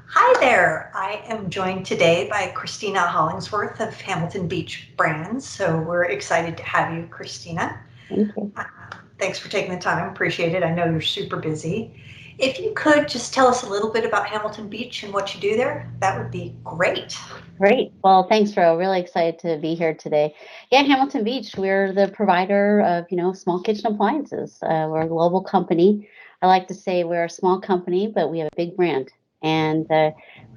Hi there. I am joined today by Christina Hollingsworth of Hamilton Beach Brands. So we're excited to have you, Christina. Thank you. Uh, Thanks for taking the time. Appreciate it. I know you're super busy. If you could just tell us a little bit about Hamilton Beach and what you do there, that would be great. Great. Well, thanks, Ro. Really excited to be here today. Yeah, Hamilton Beach, we're the provider of, small kitchen appliances. We're a global company. I like to say we're a small company, but we have a big brand. And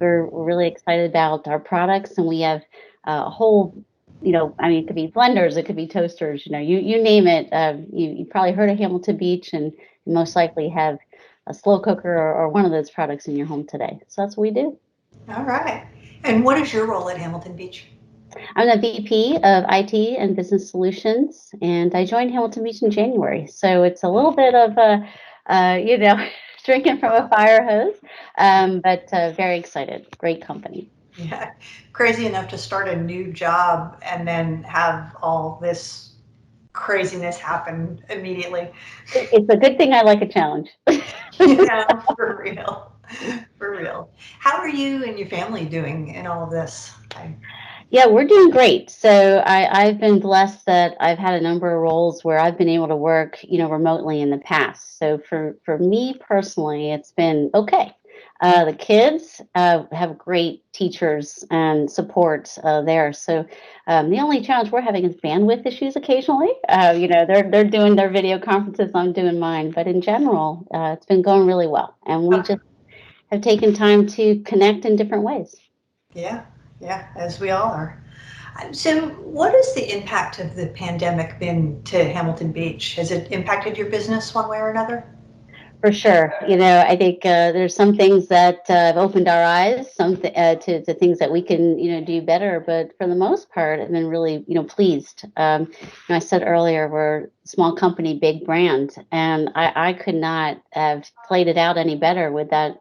we're really excited about our products. And we have a whole, it could be blenders, it could be toasters, you name it. You probably heard of Hamilton Beach and you most likely have a slow cooker or one of those products in your home today. So that's what we do. All right. And what is your role at Hamilton Beach? I'm the VP of IT and Business Solutions, and I joined Hamilton Beach in January. So it's a little bit of drinking from a fire hose, but very excited. Great company. Yeah, crazy enough to start a new job and then have all this craziness happen immediately. It's a good thing I like a challenge. Yeah, for real. For real. How are you and your family doing in all of this? Yeah, we're doing great. So I've been blessed that I've had a number of roles where I've been able to work, remotely in the past. So for me personally, it's been okay. The kids have great teachers and support there. So the only challenge we're having is bandwidth issues occasionally. They're doing their video conferences, I'm doing mine, but in general, it's been going really well, and we Okay. just have taken time to connect in different ways. Yeah, yeah, as we all are. So, what has the impact of the pandemic been to Hamilton Beach? Has it impacted your business one way or another? For sure. I think there's some things that have opened our eyes, to things that we can, do better. But for the most part, I've been really, pleased. I said earlier, we're a small company, big brand, and I could not have played it out any better with that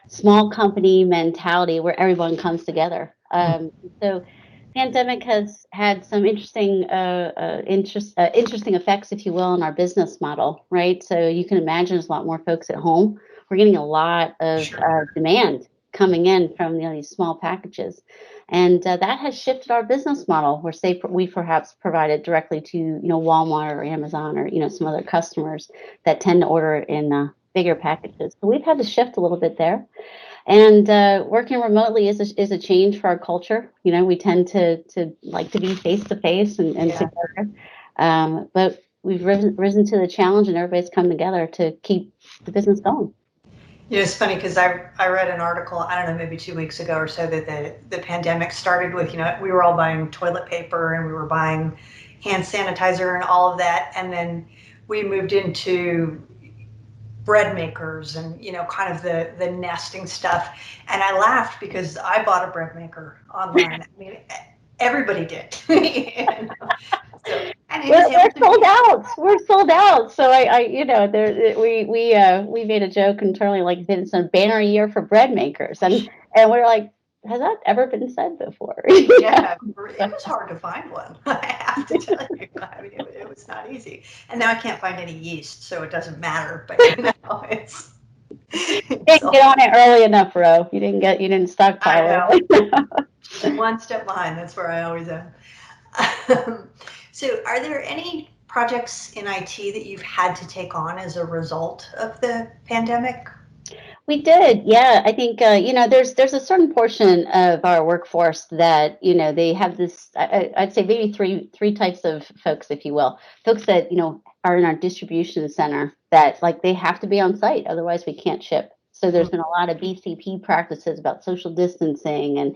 small company mentality where everyone comes together. So pandemic has had some interesting effects, if you will, on our business model, right? So you can imagine there's a lot more folks at home. We're getting a lot of Sure. demand coming in from these small packages, and that has shifted our business model. Where say we perhaps provide it directly to Walmart or Amazon or some other customers that tend to order in bigger packages. So we've had to shift a little bit there. And working remotely is a change for our culture. We tend to like to be face to face and Yeah. together. But we've risen to the challenge, and everybody's come together to keep the business going. It's funny because I read an article, I don't know, maybe 2 weeks ago or so, that the pandemic started with, we were all buying toilet paper and we were buying hand sanitizer and all of that. And then we moved into bread makers and kind of the nesting stuff. And I laughed because I bought a bread maker online. I mean, everybody did. So, and it was We're Hamilton sold Beach. out. We're sold out. So there we made a joke internally, like it's a banner year for bread makers, and we're like, has that ever been said before? Yeah, it was hard to find one. I have to tell you. I mean, it was not easy. And now I can't find any yeast, so it doesn't matter. But it's Didn't get all. on it early enough, Ro. You didn't I stockpile know. it. Just one step behind. That's where I always am. Um, so, are there any projects in IT that you've had to take on as a result of the pandemic? We did, yeah. I think there's a certain portion of our workforce that they have this. I'd say maybe three types of folks, if you will, folks that are in our distribution center that like they have to be on site, otherwise we can't ship. So there's been a lot of BCP practices about social distancing and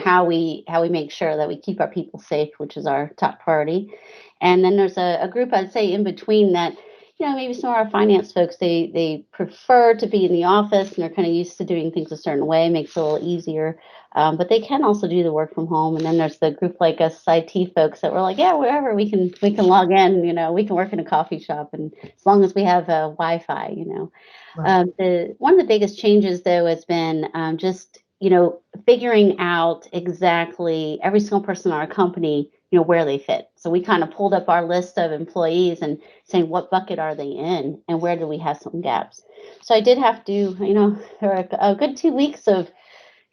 how we make sure that we keep our people safe, which is our top priority. And then there's a group I'd say in between that maybe some of our finance folks, they prefer to be in the office and they're kind of used to doing things a certain way, makes it a little easier. But they can also do the work from home. And then there's the group like us IT folks that were like, yeah, wherever we can log in, we can work in a coffee shop, and as long as we have Wi-Fi. Right. The one of the biggest changes though has been just figuring out exactly every single person in our company. where they fit. So we kind of pulled up our list of employees and saying, what bucket are they in and where do we have some gaps? So I did have to, there were a good 2 weeks of,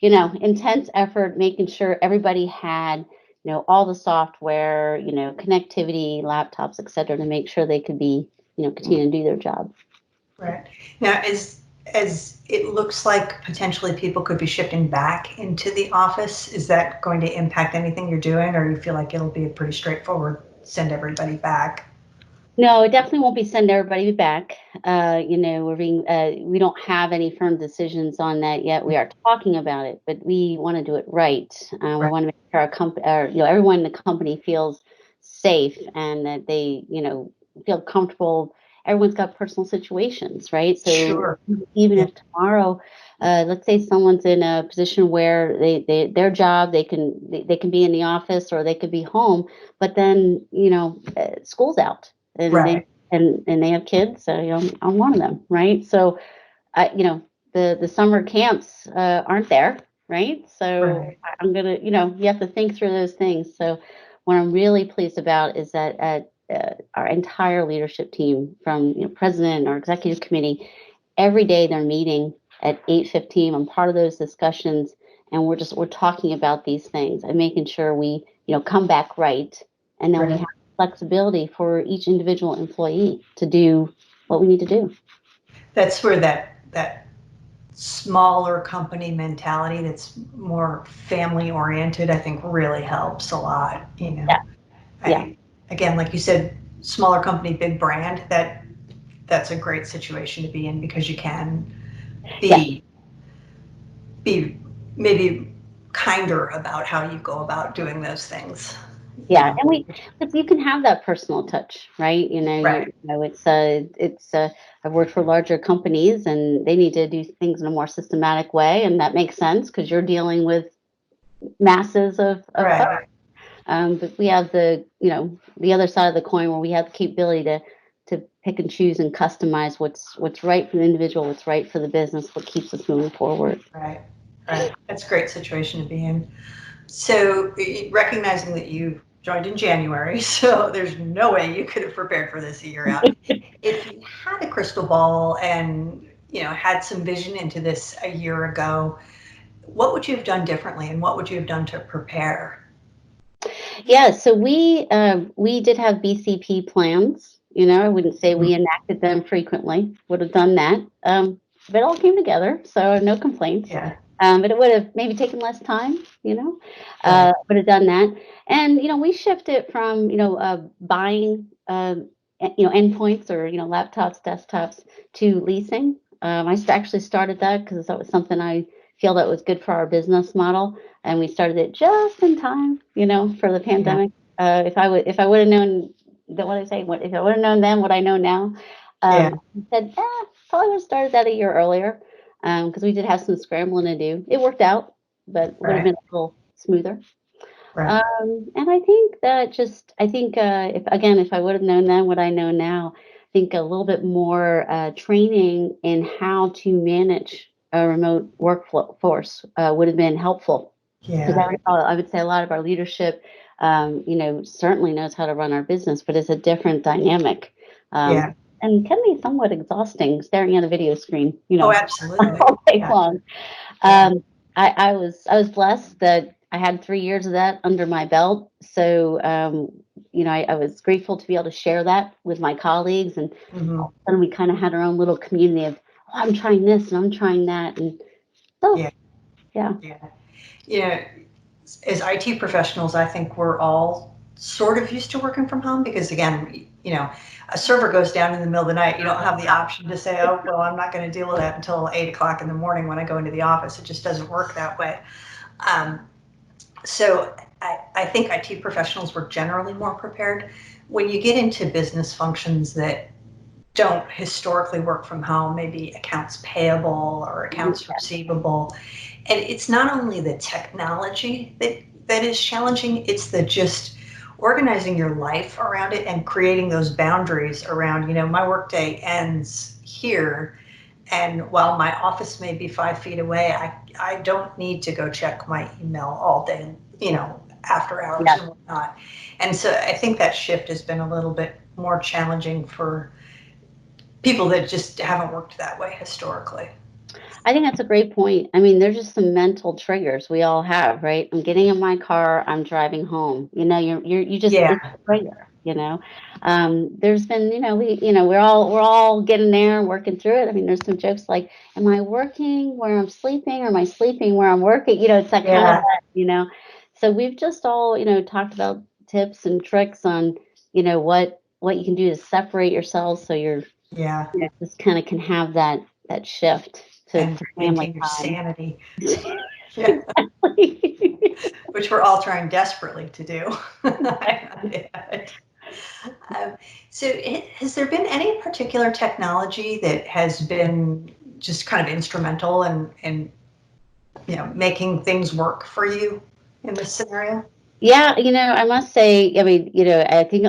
intense effort, making sure everybody had, all the software, connectivity, laptops, et cetera, to make sure they could be, continue to do their job. Right. Now, as it looks like potentially people could be shifting back into the office, is that going to impact anything you're doing, or you feel like it'll be a pretty straightforward send everybody back? No, it definitely won't be send everybody back. We don't have any firm decisions on that yet. We are talking about it, but we want to do it right. We Right. want to make sure our company, everyone in the company feels safe and that they, feel comfortable. Everyone's got personal situations, right? So Sure. even Yeah. if tomorrow, let's say someone's in a position where their job, they can be in the office or they could be home, but then, school's out and Right. they have kids. So, I'm one of them, right? So, the summer camps aren't there, right? So Right. I'm gonna, you have to think through those things. So what I'm really pleased about is that our entire leadership team, from president or executive committee, every day they're meeting at 8:15. I'm part of those discussions, and we're talking about these things and making sure we come back right, and then we Right. have flexibility for each individual employee to do what we need to do. That's where that smaller company mentality that's more family oriented, I think really helps a lot. Yeah, yeah, Again, like you said, smaller company, big brand, that's a great situation to be in because you can yeah. be be maybe kinder about how you go about doing those things. You Yeah, know. and but you can have that personal touch, right? Right. I've worked for larger companies, and they need to do things in a more systematic way, and that makes sense because you're dealing with masses of folks. Right. But we have the other side of the coin where we have the capability to pick and choose and customize what's right for the individual, what's right for the business, what keeps us moving forward. Right. Right. That's a great situation to be in. So recognizing that you joined in January, so there's no way you could have prepared for this a year out. If you had a crystal ball and had some vision into this a year ago, what would you have done differently, and what would you have done to prepare? Yeah, so we did have BCP plans. I wouldn't say we enacted them frequently. Would have done that. But it all came together, so no complaints. Yeah. But it would have maybe taken less time. Right. Would have done that. And we shifted from buying endpoints or laptops, desktops to leasing. Actually started that because that was something I feel that was good for our business model, and we started it just in time, for the Yeah. pandemic. If I would have known that, what I say, if I would have known then what I know now, Yeah. I said, probably would have started that a year earlier, because we did have some scrambling to do. It worked out, but it would have Right. been a little smoother. Right. And I think if I would have known then what I know now, I think a little bit more training in how to manage a remote workforce would have been helpful. Because Yeah. I would say a lot of our leadership, certainly knows how to run our business, but it's a different dynamic, Yeah. and can be somewhat exhausting staring at a video screen, Oh, absolutely. all day Yeah. long. Yeah. I was blessed that I had 3 years of that under my belt. So, I was grateful to be able to share that with my colleagues, and Hmm. all of a sudden we kind of had our own little community of, oh, I'm trying this and I'm trying that, and so Yeah. yeah, Yeah. You know, as IT professionals, I think we're all sort of used to working from home because, again, a server goes down in the middle of the night. You don't have the option to say, oh, well, I'm not going to deal with that until 8 o'clock in the morning when I go into the office. It just doesn't work that way. Um, so I think IT professionals were generally more prepared. When you get into business functions that don't historically work from home, maybe accounts payable or accounts receivable, and it's not only the technology that is challenging, it's the just organizing your life around it and creating those boundaries around, my workday ends here. And while my office may be 5 feet away, I don't need to go check my email all day, after hours Yeah. and whatnot. And so I think that shift has been a little bit more challenging for people that just haven't worked that way historically. I think that's a great point. I mean, there's just some mental triggers we all have, right? I'm getting in my car, I'm driving home. You just it's Yeah, a trigger, you know. There's been, we're all getting there and working through it. I mean, there's some jokes like, am I working where I'm sleeping or am I sleeping where I'm working? It's that kind of yeah, that. So we've just all, talked about tips and tricks on, what you can do to separate yourselves so you're yeah. just kind of can have that shift And to family maintain your time. sanity. Yeah, which we're all trying desperately to do. Yeah. Um, so, has there been any particular technology that has been just kind of instrumental in making things work for you in this scenario? Yeah, I must say, I mean,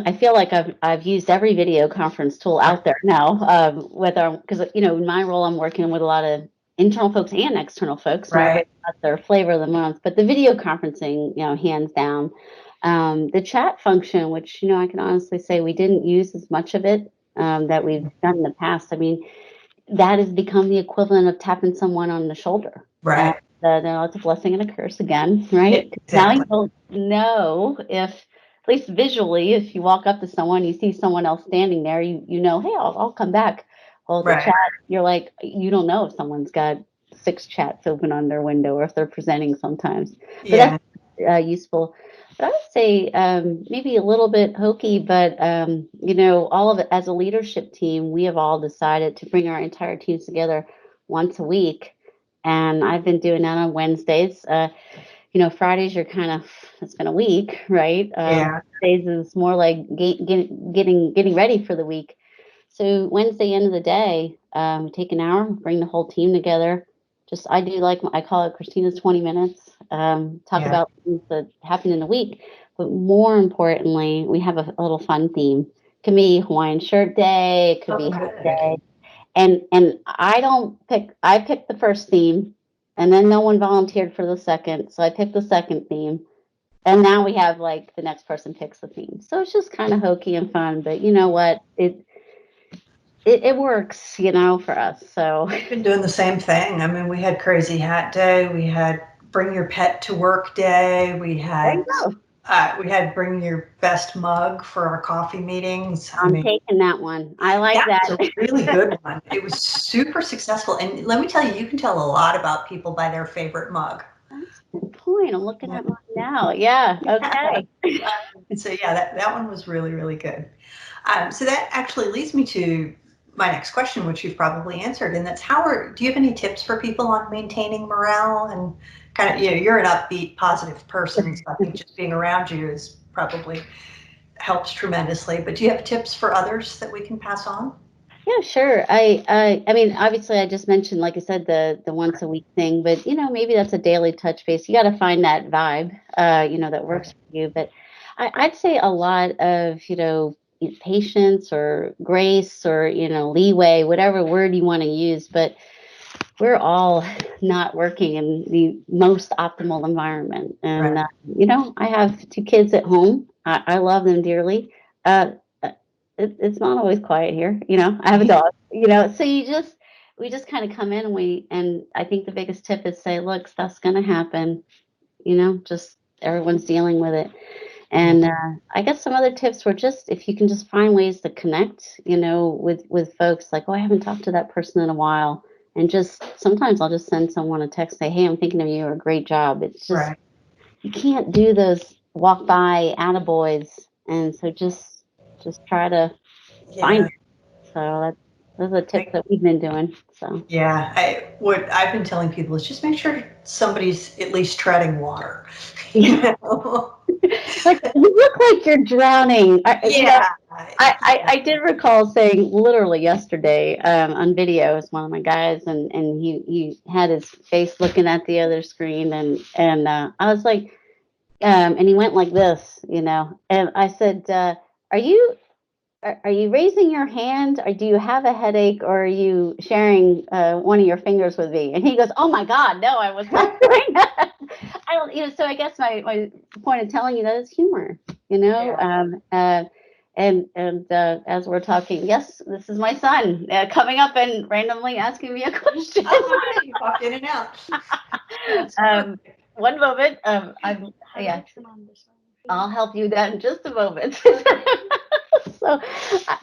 I feel like I've used every video conference tool out there now, whether because in my role I'm working with a lot of internal folks and external folks, and Right. everybody got their flavor of the month. But the video conferencing, hands down, the chat function, which I can honestly say we didn't use as much of it that we've done in the past. I mean, that has become the equivalent of tapping someone on the shoulder. And Right. it's a blessing and a curse again, Yeah, right? 'Cause now exactly. you'll know if, at least visually, if you walk up to someone, you see someone else standing there, you know, hey, I'll come back. Well, the Right. chat, you're like, you don't know if someone's got 6 chats open on their window or if they're presenting sometimes. But Yeah. that's useful. But I would say maybe a little bit hokey, but all of it as a leadership team, we have all decided to bring our entire teams together once a week, and I've been doing that on Wednesdays. Fridays you're kind of it's been a week, right? Yeah. Days is more like getting ready for the week. So Wednesday end of the day, take an hour, bring the whole team together. Just I do like I call it Christina's 20 minutes. Talk Yeah. about things that happen in the week, but more importantly, we have a little fun theme. It can be Hawaiian shirt day, it could Oh, be hood good. day, and I don't pick. I picked the first theme, and then no one volunteered for the second, so I picked the second theme. And now we have like the next person picks the theme. So it's just kind of hokey and fun, but you know what? It works, for us. So We've been doing the same thing. I mean, we had Crazy Hat Day. We had Bring Your Pet to Work Day. there you go. We had Bring Your Best Mug for our coffee meetings. I I'm mean, taking that one. I like that that. was a really good one. It was super successful. And let me tell you, you can tell a lot about people by their favorite mug. That's a good point. I'm looking Yeah. at mine now. Yeah. Okay. So yeah, that one was really, really good. So that actually leads me to my next question, which you've probably answered, and that's do you have any tips for people on maintaining morale and kind of, you're an upbeat, positive person, so I think just being around you is probably helps tremendously, but do you have tips for others that we can pass on? Yeah, sure. I mean, obviously, I just mentioned, like I said, the once a week thing, but maybe that's a daily touch base. You got to find that vibe, that Right. works for you. But I'd say a lot of, patience or grace or leeway, whatever word you want to use. But we're all not working in the most optimal environment, and Right. I have 2 kids at home. I love them dearly. Uh, it's not always quiet here. I have a dog. So we just kind of come in and I think the biggest tip is say, look, stuff's gonna happen. Just everyone's dealing with it. Yeah. And I guess some other tips were just if you can just find ways to connect, with folks like, oh, I haven't talked to that person in a while. And just sometimes I'll just send someone a text, say, hey, I'm thinking of you, or great job. It's just Right. you can't do those walk by attaboys. And so just try to find Yeah. it. So those are the tips that we've been doing. So Yeah, what I've been telling people is just make sure somebody's at least treading water. You yeah, know? like you look like you're drowning. Yeah. I did recall saying literally yesterday on video is one of my guys, and he had his face looking at the other screen, and I was like, and he went like this, and I said, are you? are you raising your hand, or do you have a headache, or are you sharing one of your fingers with me? And he goes, oh my God, no, I was not doing that. I don't, so I guess my point of telling you that is humor, Yeah. and as we're talking, yes, this is my son coming up and randomly asking me a question. You popped in and out. That's um, perfect. one moment. Yeah, I'll help you that in just a moment. So uh,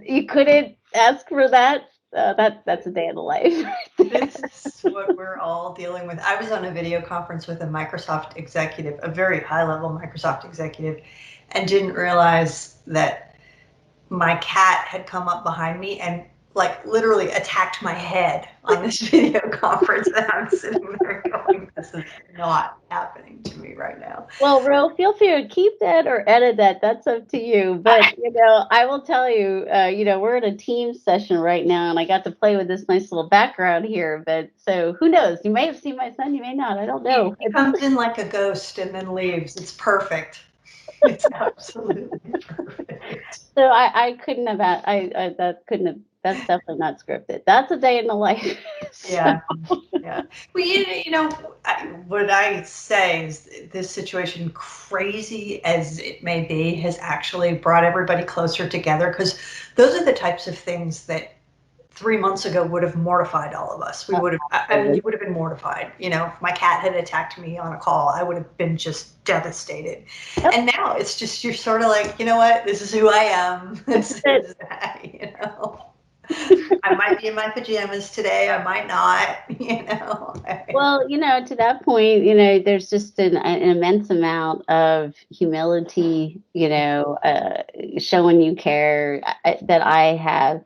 you couldn't ask for that. That's a day in the life. This is what we're all dealing with. I was on a video conference with a Microsoft executive, a very high level Microsoft executive, and didn't realize that my cat had come up behind me and like literally attacked my head on this video conference. And I'm sitting there going, this is not happening to me right now. Well, Ro, feel free to keep that or edit that. That's up to you. But I will tell you, we're in a team session right now, and I got to play with this nice little background here. But so who knows? You may have seen my son, you may not. I don't know. He comes in like a ghost and then leaves. It's perfect. It's absolutely perfect. So I couldn't have. That couldn't have. That's definitely not scripted. That's a day in the life. Yeah, yeah. Well, what I say is this situation, crazy as it may be, has actually brought everybody closer together, because those are the types of things that 3 months ago would have mortified all of us. We would have, I mean, you would have been mortified. If my cat had attacked me on a call, I would have been just devastated. Yep. And now it's just, you're sort of like, you know what, this is who I am. This is that. I might be in my pajamas today. I might not. Well, to that point, there's just an immense amount of humility, showing you care that I have.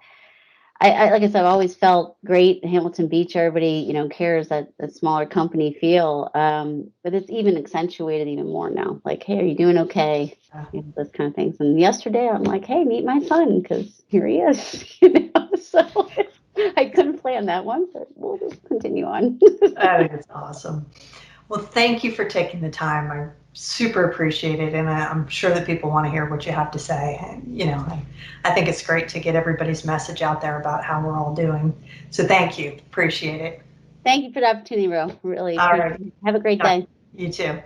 Like I said, I've always felt great in Hamilton Beach. Everybody, cares that a smaller company feel. But it's even accentuated even more now. Like, hey, are you doing okay? Those kind of things. And yesterday, I'm like, hey, meet my son, because here he is. So I couldn't plan that one, but we'll just continue on. I think it's awesome. Well, thank you for taking the time. I super appreciate it, and I'm sure that people want to hear what you have to say. And I think it's great to get everybody's message out there about how we're all doing. So thank you. Appreciate it. Thank you for the opportunity, Ro. Really All appreciate right. it. Have a great day. You too.